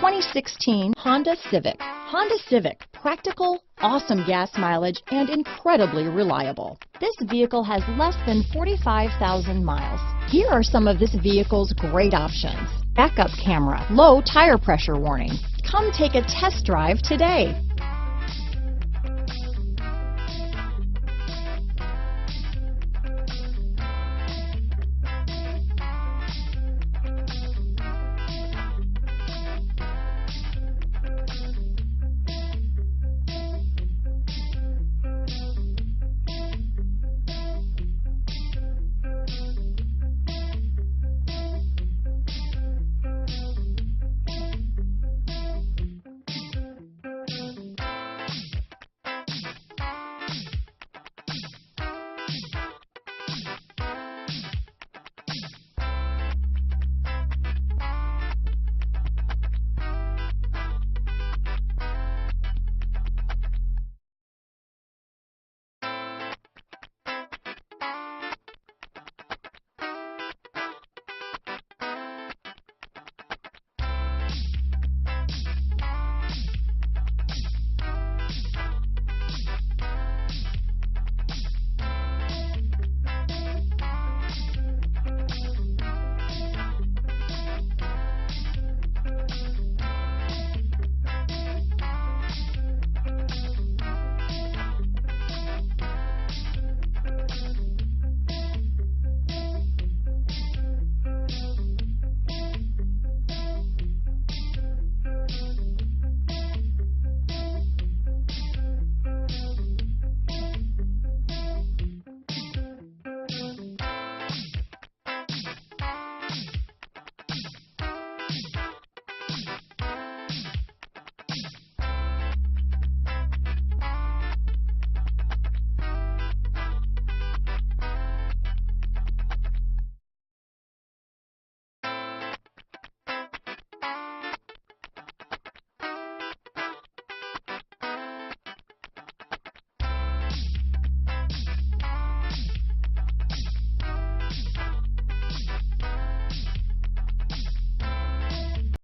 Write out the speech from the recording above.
2016 Honda Civic. Honda Civic, practical, awesome gas mileage, and incredibly reliable. This vehicle has less than 45,000 miles. Here are some of this vehicle's great options: backup camera, low tire pressure warning. Come take a test drive today.